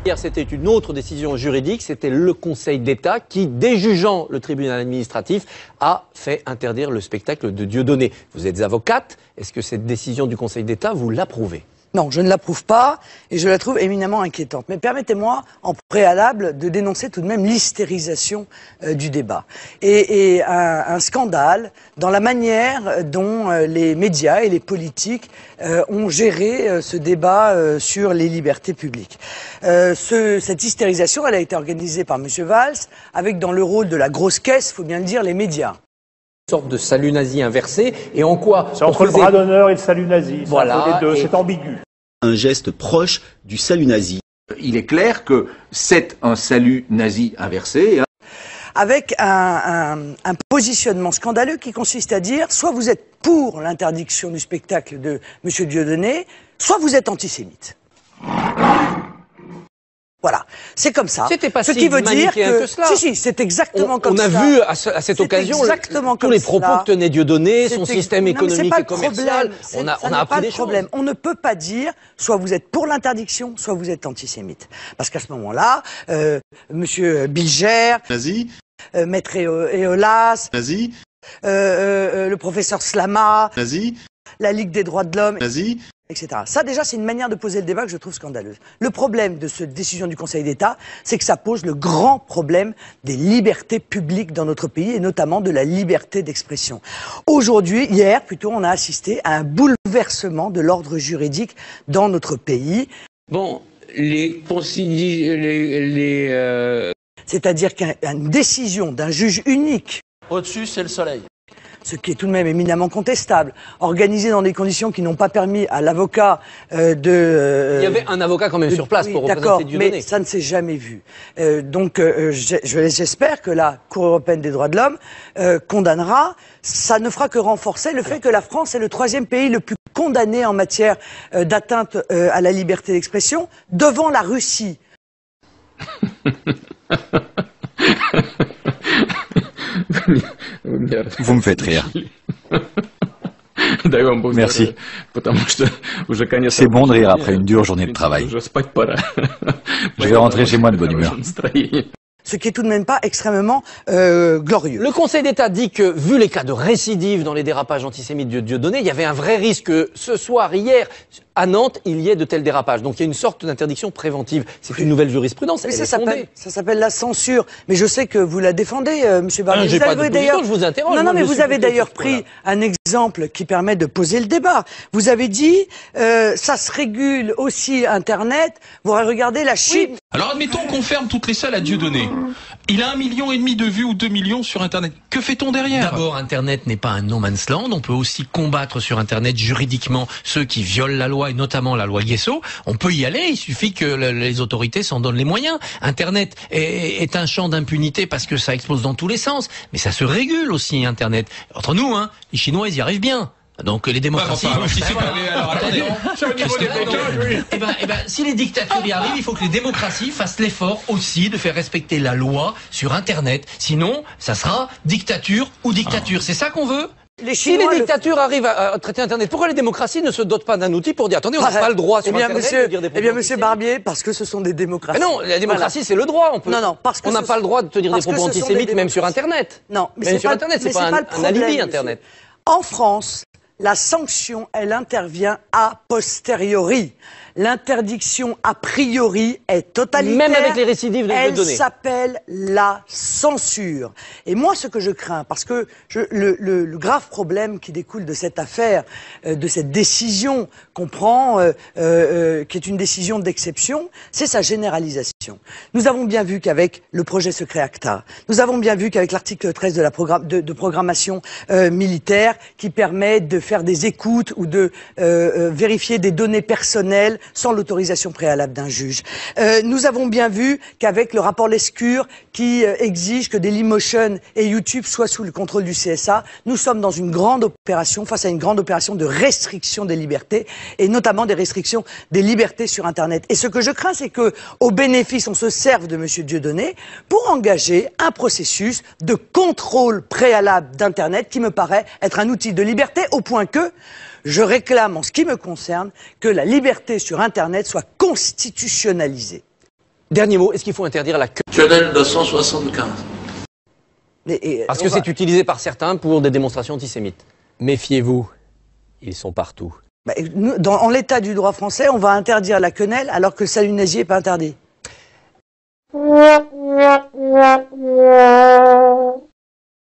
Hier, c'était une autre décision juridique, c'était le Conseil d'État qui, déjugeant le tribunal administratif, a fait interdire le spectacle de Dieudonné. Vous êtes avocate, est-ce que cette décision du Conseil d'État, vous l'approuvez ? Non, je ne l'approuve pas et je la trouve éminemment inquiétante. Mais permettez-moi, en préalable, de dénoncer tout de même l'hystérisation du débat. Et un scandale dans la manière dont les médias et les politiques ont géré ce débat sur les libertés publiques. Cette hystérisation, elle a été organisée par M. Valls, avec dans le rôle de la grosse caisse, il faut bien le dire, les médias. Une sorte de salut nazi inversé, et en quoi... C'est entre le bras d'honneur et le salut nazi, voilà, les deux, c'est ambigu. Un geste proche du salut nazi. Il est clair que c'est un salut nazi inversé. Avec un positionnement scandaleux qui consiste à dire soit vous êtes pour l'interdiction du spectacle de M. Dieudonné, soit vous êtes antisémite. Voilà, c'est comme ça. C'était pas ce si qui veut dire que cela. Si, c'est exactement comme ça. On a vu à cette occasion tous les propos que tenait Dieudonné, son système économique et commercial. On a appris des choses. On ne peut pas dire soit vous êtes pour l'interdiction, soit vous êtes antisémite. Parce qu'à ce moment-là, Monsieur Bilger, Nazi, Maître Eolas, nazi, le professeur Slama, nazi, la Ligue des droits de l'homme, nazi, etc. Ça, déjà, c'est une manière de poser le débat que je trouve scandaleuse. Le problème de cette décision du Conseil d'État, c'est que ça pose le grand problème des libertés publiques dans notre pays, et notamment de la liberté d'expression. Hier plutôt, on a assisté à un bouleversement de l'ordre juridique dans notre pays. Bon, C'est-à-dire qu'une décision d'un juge unique... Au-dessus, c'est le soleil. Ce qui est tout de même éminemment contestable, organisé dans des conditions qui n'ont pas permis à l'avocat de... Il y avait un avocat quand même sur place pour représenter Dieudonné. Mais ça ne s'est jamais vu. J'espère que la Cour européenne des droits de l'homme condamnera. Ça ne fera que renforcer le fait que la France est le 3e pays le plus condamné en matière d'atteinte à la liberté d'expression, devant la Russie. Vous me faites rire. Merci. C'est bon de rire après une dure journée de travail. Je vais rentrer chez moi de bonne humeur. Ce qui est tout de même pas extrêmement glorieux. Le Conseil d'État dit que, vu les cas de récidive dans les dérapages antisémites de Dieudonné, il y avait un vrai risque que ce soir, hier, à Nantes, il y ait de tels dérapages. Donc il y a une sorte d'interdiction préventive. C'est une nouvelle jurisprudence. Mais ça s'appelle la censure. Mais je sais que vous la défendez, Monsieur Barnier. J'ai pas de position, je vous interroge. Non, mais vous avez d'ailleurs pris un exemple qui permet de poser le débat. Vous avez dit, ça se régule aussi Internet. Vous regardez la Chine. Oui. Alors admettons qu'on ferme toutes les salles à Dieudonné. Il a 1,5 million de vues ou 2 millions sur Internet. Que fait-on derrière? D'abord, Internet n'est pas un no man's land. On peut aussi combattre sur Internet juridiquement ceux qui violent la loi, et notamment la loi Guesso. On peut y aller, il suffit que les autorités s'en donnent les moyens. Internet est un champ d'impunité parce que ça explose dans tous les sens. Mais ça se régule aussi, Internet. Entre nous, les Chinois, ils y arrivent bien. Donc les démocraties... si les dictatures y arrivent, il faut que les démocraties fassent l'effort aussi de faire respecter la loi sur Internet. Sinon, ça sera dictature ou dictature. C'est ça qu'on veut ? Si les dictatures arrivent à traiter Internet, pourquoi les démocraties ne se dotent pas d'un outil pour dire attendez, on n'a pas le droit sur Internet de dire des propos antisémites ? Monsieur Barbier, parce que ce sont des démocraties. Mais non, la démocratie, c'est le droit. On n'a pas le droit de te dire des propos antisémites, même sur Internet. Non, mais même sur Internet, c'est pas un alibi, Internet. En France, la sanction, elle intervient a posteriori. L'interdiction a priori est totalitaire. Même avec les récidives de Dieudonné. Elle s'appelle la censure. Et moi, ce que je crains, parce que le grave problème qui découle de cette affaire, de cette décision qu'on prend, qui est une décision d'exception, c'est sa généralisation. Nous avons bien vu qu'avec le projet secret ACTA, nous avons bien vu qu'avec l'article 13 de la programmation militaire, qui permet de faire des écoutes ou de vérifier des données personnelles sans l'autorisation préalable d'un juge. Nous avons bien vu qu'avec le rapport Lescure qui exige que Dailymotion et YouTube soient sous le contrôle du CSA, nous sommes dans une grande opération, face à une grande opération de restriction des libertés et notamment des restrictions des libertés sur Internet. Et ce que je crains, c'est que, au bénéfice, on se serve de M. Dieudonné pour engager un processus de contrôle préalable d'Internet qui me paraît être un outil de liberté au point que je réclame, en ce qui me concerne, que la liberté sur Internet soit constitutionnalisée. Dernier mot, est-ce qu'il faut interdire la quenelle? Quenelle 275. Parce que c'est utilisé par certains pour des démonstrations antisémites. Méfiez-vous, ils sont partout. En l'état du droit français, on va interdire la quenelle alors que le salut nazi n'est pas interdit.